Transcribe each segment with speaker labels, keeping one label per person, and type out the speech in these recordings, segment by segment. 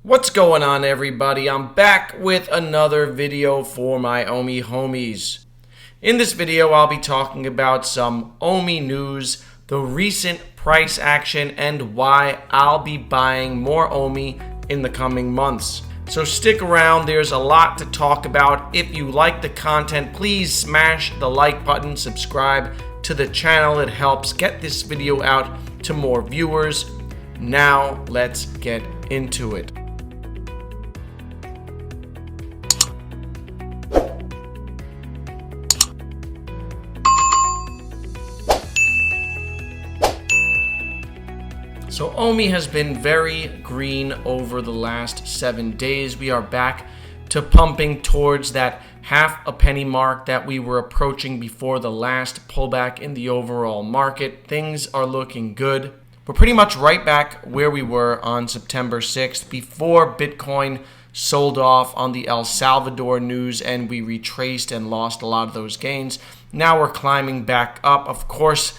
Speaker 1: What's going on, everybody? I'm back with another video for my Omi homies. In this video, I'll be talking about some Omi news, the recent price action, and why I'll be buying more Omi in the coming months. So stick around, there's a lot to talk about. If you like the content, please smash the like button, subscribe to the channel. It helps get this video out to more viewers. Now, let's get into it. So Omi has been very green over the last 7 days. We are back to pumping towards that half a penny mark that we were approaching before the last pullback in the overall market. Things are looking good. We're pretty much right back where we were on September 6th before Bitcoin sold off on the El Salvador news and we retraced and lost a lot of those gains. Now we're climbing back up. Of course,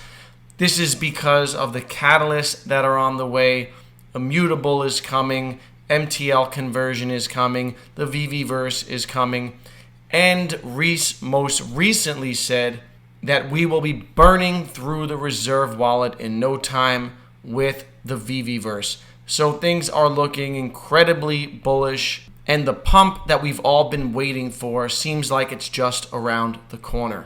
Speaker 1: this is because of the catalysts that are on the way. Immutable is coming, MTL conversion is coming, the VEVE is coming, and Reese most recently said that we will be burning through the reserve wallet in no time with the VEVE. So things are looking incredibly bullish, and the pump that we've all been waiting for seems like it's just around the corner.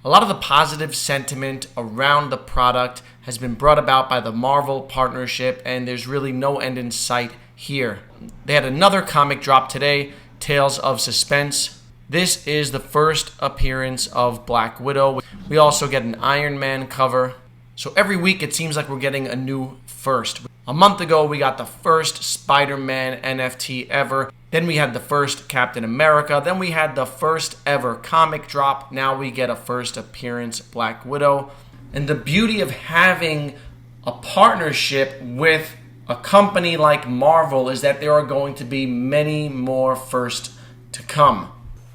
Speaker 1: A lot of the positive sentiment around the product has been brought about by the Marvel partnership, and there's really no end in sight here. They had another comic drop today, Tales of Suspense. This is the first appearance of Black Widow. We also get an Iron Man cover. So every week it seems like we're getting a new first. A month ago we got the first Spider-Man NFT ever. Then we had the first Captain America. Then we had the first ever comic drop. Now we get a first appearance Black Widow. And the beauty of having a partnership with a company like Marvel is that there are going to be many more firsts to come.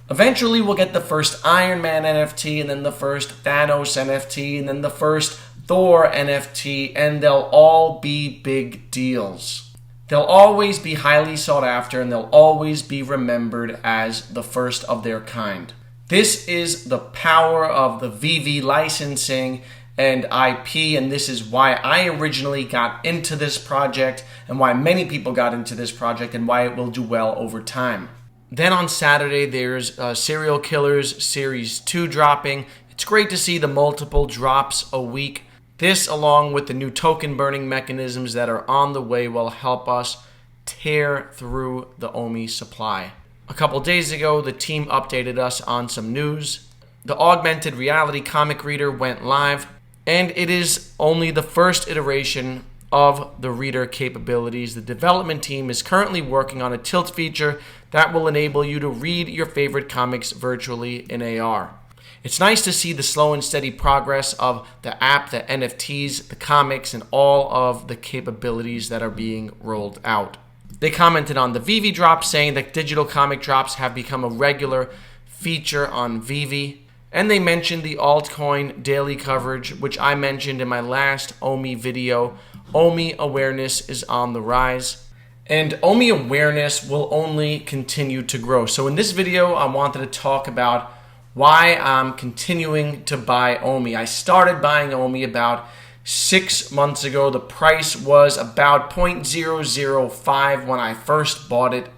Speaker 1: Eventually we'll get the first Iron Man NFT, and then the first Thanos NFT, and then the first Thor NFT, and they'll all be big deals. They'll always be highly sought after, and they'll always be remembered as the first of their kind. This is the power of the VEVE licensing and IP, and this is why I originally got into this project, and why many people got into this project, and why it will do well over time. Then on Saturday, there's Serial Killers Series 2 dropping. It's great to see the multiple drops a week. This, along with the new token burning mechanisms that are on the way, will help us tear through the Omi supply. A couple days ago, the team updated us on some news. The augmented reality comic reader went live, and it is only the first iteration of the reader capabilities. The development team is currently working on a tilt feature that will enable you to read your favorite comics virtually in AR. It's nice to see the slow and steady progress of the app, the NFTs, the comics, and all of the capabilities that are being rolled out. They commented on the VEVE drop, saying that digital comic drops have become a regular feature on VEVE. And they mentioned the altcoin daily coverage, which I mentioned in my last Omi video. Omi awareness is on the rise, and Omi awareness will only continue to grow. So in this video, I wanted to talk about why I'm continuing to buy Omi. I started buying Omi about 6 months ago. The price was about 0.005 when I first bought it.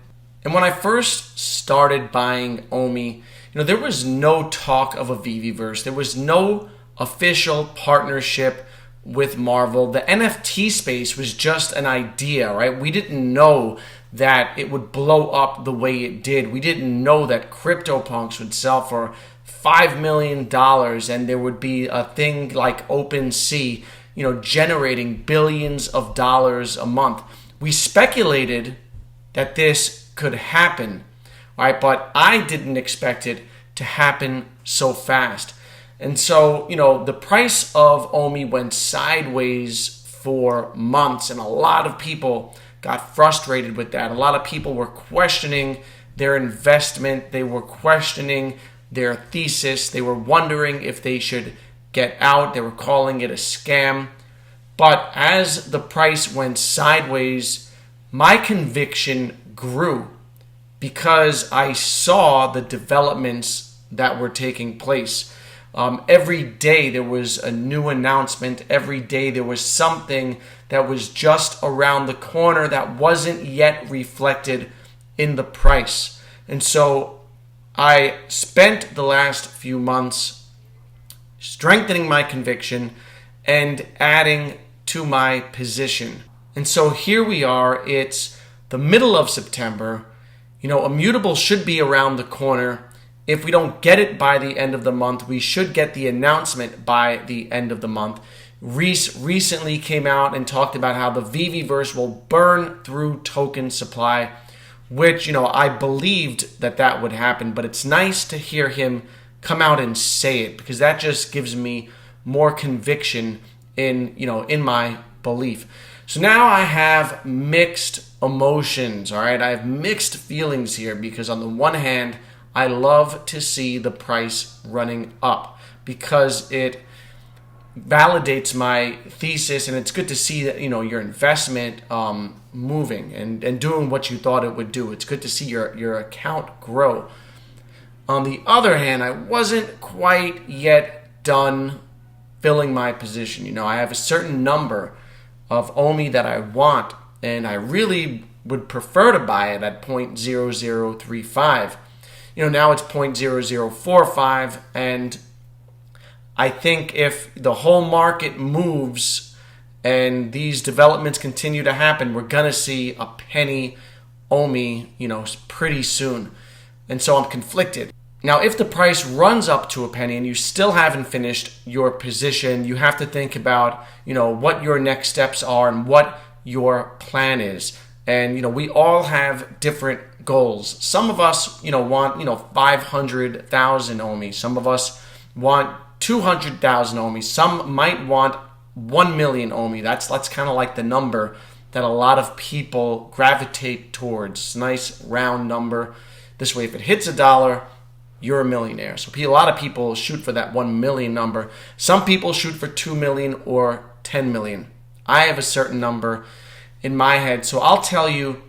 Speaker 1: And when I first started buying Omi, there was no talk of a VEVE. There was no official partnership with Marvel. The NFT space was just an idea, right? We didn't know that it would blow up the way it did. We didn't know that CryptoPunks would sell for $5 million and there would be a thing like OpenSea, generating billions of dollars a month. We speculated that this could happen, right? But I didn't expect it to happen so fast. And so, the price of Omi went sideways for months, and a lot of people got frustrated with that. A lot of people were questioning their investment. They were questioning their thesis. They were wondering if they should get out. They were calling it a scam. But as the price went sideways, my conviction grew because I saw the developments that were taking place. Every day there was a new announcement. Every day there was something that was just around the corner that wasn't yet reflected in the price. And so I spent the last few months strengthening my conviction and adding to my position. And so here we are. It's the middle of September. Immutable should be around the corner. If we don't get it by the end of the month, we should get the announcement by the end of the month. Reese recently came out and talked about how the VEVE will burn through token supply, which, I believed that would happen, but it's nice to hear him come out and say it, because that just gives me more conviction in my belief. So now I have mixed emotions, all right? I have mixed feelings here, because on the one hand, I love to see the price running up because it validates my thesis, and it's good to see that your investment moving and doing what you thought it would do. It's good to see your account grow. On the other hand, I wasn't quite yet done filling my position. I have a certain number of Omi that I want, and I really would prefer to buy it at 0.0035. Now it's 0.0045, and I think if the whole market moves and these developments continue to happen, we're going to see a penny Omi, pretty soon. And so I'm conflicted. Now, if the price runs up to a penny and you still haven't finished your position, you have to think about, what your next steps are and what your plan is. And, we all have different goals. Some of us, want, 500,000 Omi. Some of us want 200,000 Omi. Some might want 1 million Omi. That's kind of like the number that a lot of people gravitate towards. It's a nice round number. This way, if it hits $1, you're a millionaire. So a lot of people shoot for that 1 million number. Some people shoot for 2 million or 10 million. I have a certain number in my head. So I'll tell you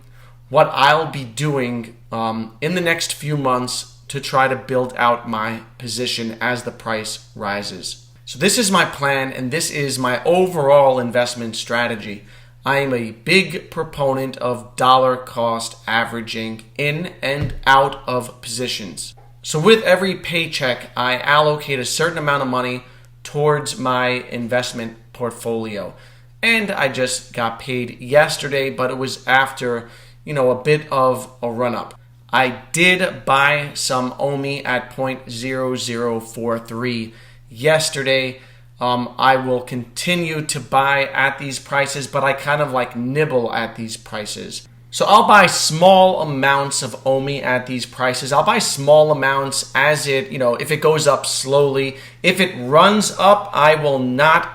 Speaker 1: what I'll be doing in the next few months to try to build out my position as the price rises. So this is my plan, and this is my overall investment strategy. I am a big proponent of dollar cost averaging in and out of positions. So with every paycheck, I allocate a certain amount of money towards my investment portfolio. And I just got paid yesterday, but it was after, a bit of a run-up. I did buy some Omi at 0.0043 yesterday. I will continue to buy at these prices, but I kind of nibble at these prices. So I'll buy small amounts of Omi at these prices. I'll buy small amounts as it, if it goes up slowly. If it runs up, I will not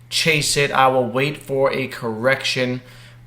Speaker 1: chase it. I will wait for a correction.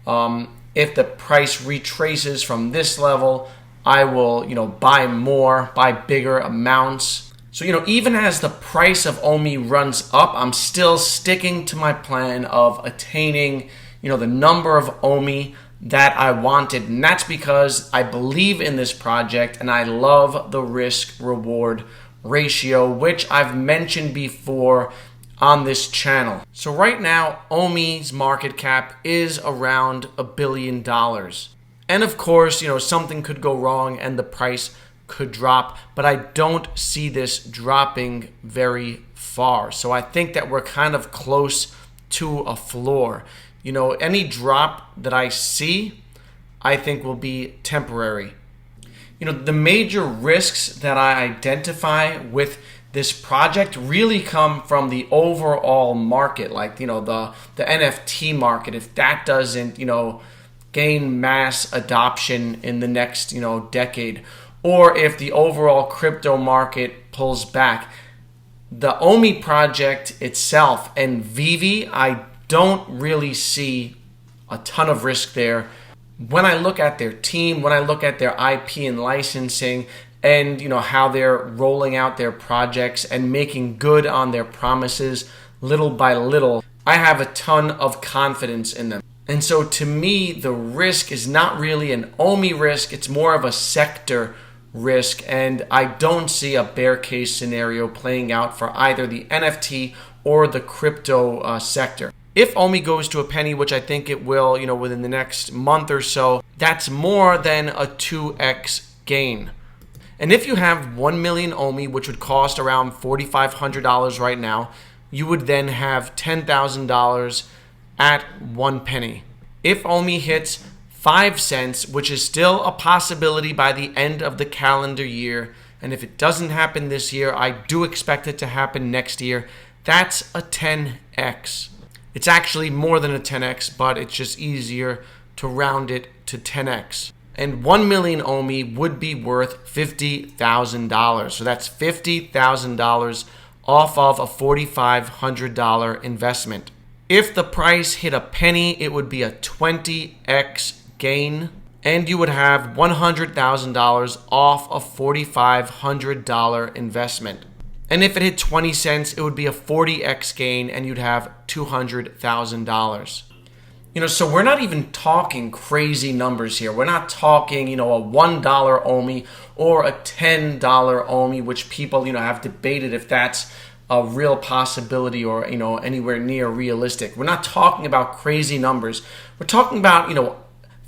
Speaker 1: If the price retraces from this level, I will, buy more, buy bigger amounts. So, even as the price of Omi runs up, I'm still sticking to my plan of attaining, the number of Omi that I wanted. And that's because I believe in this project and I love the risk-reward ratio, which I've mentioned before on this channel. So right now, Omi's market cap is around $1 billion. And of course, something could go wrong and the price could drop, but I don't see this dropping very far. So I think that we're kind of close to a floor. Any drop that I see, I think will be temporary. The major risks that I identify with this project really come from the overall market, the NFT market. If that doesn't, gain mass adoption in the next, decade, or if the overall crypto market pulls back. The Omi project itself and VEVE, I don't really see a ton of risk there. When I look at their team, when I look at their IP and licensing, and how they're rolling out their projects and making good on their promises little by little, I have a ton of confidence in them. And so to me, the risk is not really an Omi risk. It's more of a sector risk. And I don't see a bear case scenario playing out for either the NFT or the crypto sector. If Omi goes to a penny, which I think it will, within the next month or so, that's more than a 2x gain. And if you have 1 million Omi, which would cost around $4,500 right now, you would then have $10,000 at 1 penny. If Omi hits 5 cents, which is still a possibility by the end of the calendar year, and if it doesn't happen this year, I do expect it to happen next year, that's a 10x. It's actually more than a 10x, but it's just easier to round it to 10x. And 1 million Omi would be worth $50,000. So that's $50,000 off of a $4,500 investment. If the price hit a penny, it would be a 20x gain, and you would have $100,000 off a $4,500 investment. And if it hit 20 cents, it would be a 40x gain, and you'd have $200,000. So we're not even talking crazy numbers here. We're not talking, a $1 Omi or a $10 Omi, which people, have debated if that's a real possibility or, anywhere near realistic. We're not talking about crazy numbers. We're talking about,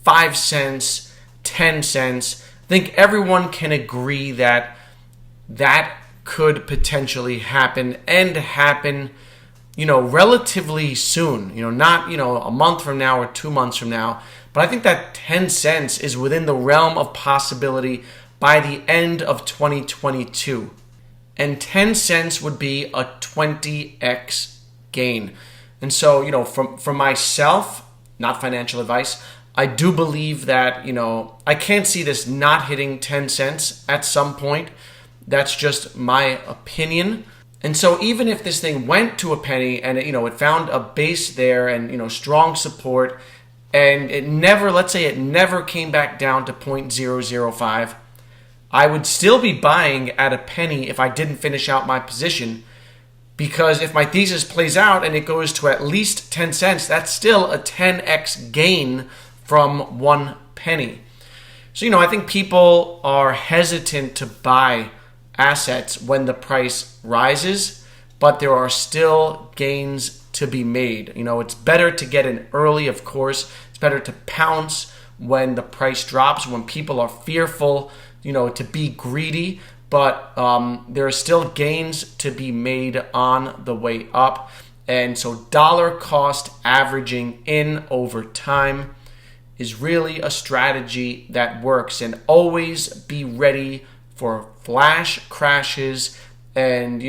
Speaker 1: 5 cents, 10 cents. I think everyone can agree that that could potentially happen and happen, relatively soon, not, a month from now or 2 months from now. But I think that 10 cents is within the realm of possibility by the end of 2022. And 10 cents would be a 20x gain. And so, from myself, not financial advice, I do believe that, I can't see this not hitting 10 cents at some point. That's just my opinion. And so even if this thing went to a penny and it found a base there and strong support, and it never, let's say it never came back down to 0.005, I would still be buying at a penny if I didn't finish out my position, because if my thesis plays out and it goes to at least 10 cents, that's still a 10x gain from 1 penny. So I think people are hesitant to buy assets when the price rises, but there are still gains to be made. It's better to get in early, of course. It's better to pounce when the price drops, when people are fearful, to be greedy, but there are still gains to be made on the way up. And so dollar cost averaging in over time is really a strategy that works. And always be ready for flash crashes and,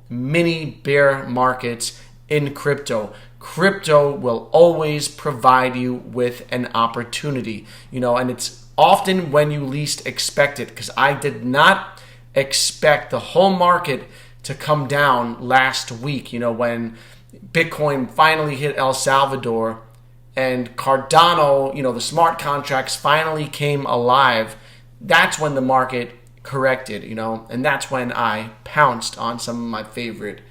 Speaker 1: mini bear markets in crypto. Crypto will always provide you with an opportunity, and it's often when you least expect it, because I did not expect the whole market to come down last week, when Bitcoin finally hit El Salvador and Cardano, the smart contracts finally came alive. That's when the market corrected, and that's when I pounced on some of my favorite,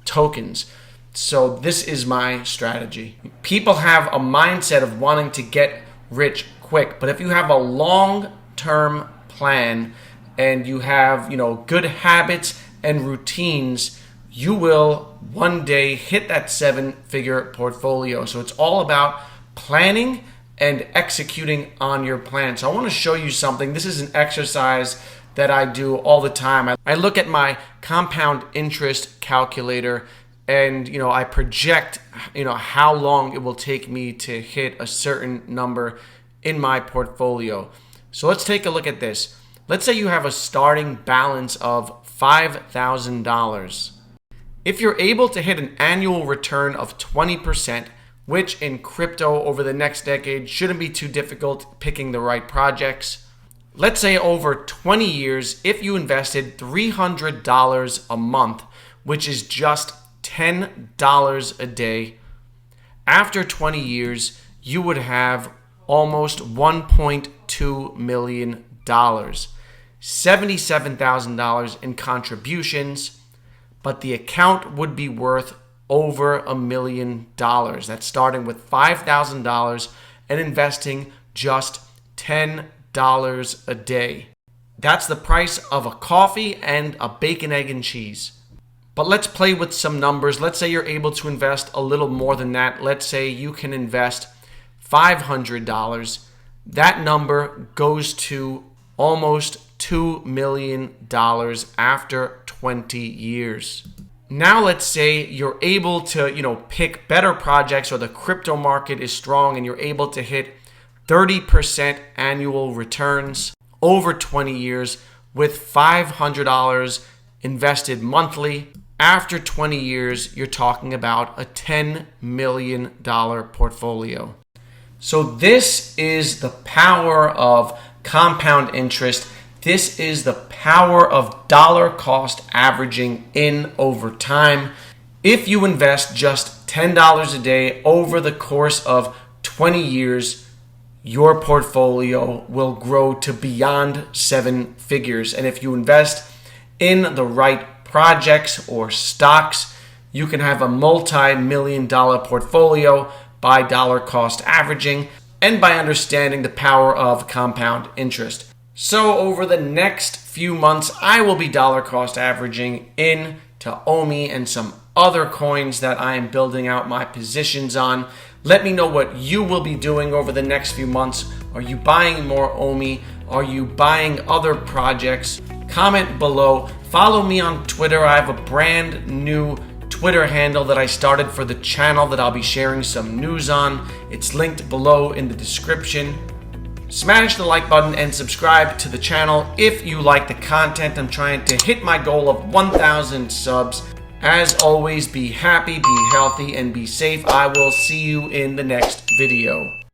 Speaker 1: tokens. So this is my strategy. People have a mindset of wanting to get rich quick, but if you have a long-term plan and you have, good habits and routines, you will one day hit that 7-figure portfolio. So it's all about planning and executing on your plan. So I want to show you something. This is an exercise that I do all the time. I look at my compound interest calculator and, I project, how long it will take me to hit a certain number in my portfolio. So let's take a look at this. Let's say you have a starting balance of $5,000. If you're able to hit an annual return of 20%, which in crypto over the next decade shouldn't be too difficult picking the right projects. Let's say over 20 years, if you invested $300 a month, which is just $10 a day, after 20 years, you would have almost $1.2 million, $77,000 in contributions, but the account would be worth over $1 million. That's starting with $5,000 and investing just $10 a day. That's the price of a coffee and a bacon, egg, and cheese. But let's play with some numbers. Let's say you're able to invest a little more than that. Let's say you can invest $500. That number goes to almost $2 million after 20 years. Now let's say you're able to, pick better projects, or the crypto market is strong and you're able to hit 30% annual returns over 20 years with $500 invested monthly. After 20 years, you're talking about a $10 million portfolio. So this is the power of compound interest. This is the power of dollar cost averaging in over time. If you invest just $10 a day over the course of 20 years, your portfolio will grow to beyond 7 figures. And if you invest in the right projects or stocks, you can have a multi-million-dollar portfolio by dollar cost averaging and by understanding the power of compound interest. So over the next few months, I will be dollar cost averaging into Omi and some other coins that I am building out my positions on. Let me know what you will be doing over the next few months. Are you buying more Omi? Are you buying other projects? Comment below. Follow me on Twitter. I have a brand new Twitter handle that I started for the channel that I'll be sharing some news on. It's linked below in the description. Smash the like button and subscribe to the channel if you like the content. I'm trying to hit my goal of 1,000 subs. As always, be happy, be healthy, and be safe. I will see you in the next video.